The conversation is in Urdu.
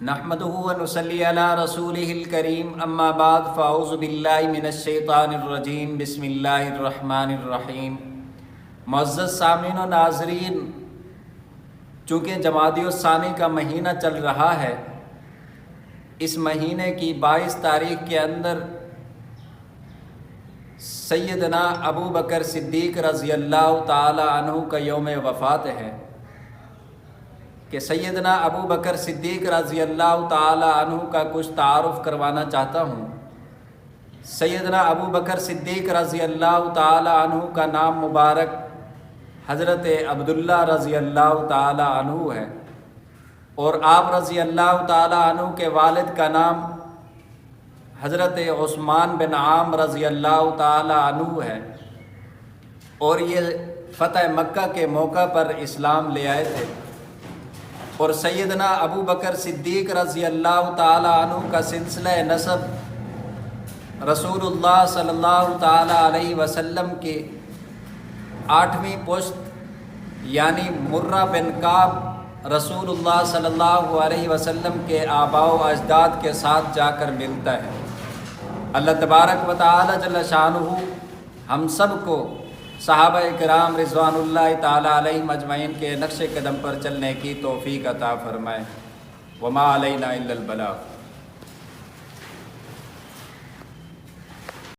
نحمده ونصلي على رسوله الكريم اما بعد فاعوذ باللہ من الشیطان الرجیم بسم اللہ الرحمن الرحیم۔ معزز سامعین و ناظرین، چونکہ جمادی الثانی کا مہینہ چل رہا ہے، اس مہینے کی 22 تاریخ کے اندر سیدنا ابو بکر صدیق رضی اللہ تعالی عنہ کا یوم وفات ہے کہ سیدنا ابو بکر صدیق رضی اللہ تعالی عنہ کا کچھ تعارف کروانا چاہتا ہوں۔ سیدنا ابو بکر صدیق رضی اللہ تعالی عنہ کا نام مبارک حضرت عبداللہ رضی اللہ تعالی عنہ ہے، اور آپ رضی اللہ تعالی عنہ کے والد کا نام حضرت عثمان بن عام رضی اللہ تعالی عنہ ہے، اور یہ فتح مکہ کے موقع پر اسلام لے آئے تھے۔ اور سیدنا ابو بکر صدیق رضی اللہ تعالی عنہ کا سلسلہ نسب رسول اللہ صلی اللہ تعالی علیہ وسلم کی 8ویں پشت یعنی مرہ بن کعب رسول اللہ صلی اللہ علیہ وسلم کے آباء و اجداد کے ساتھ جا کر ملتا ہے۔ اللہ تبارک و تعالی جل شانہ ہم سب کو صحابہ کرام رضوان اللہ تعالی علیہم اجمعین کے نقش قدم پر چلنے کی توفیق عطا فرمائے۔ وما علینا الا البلاغ۔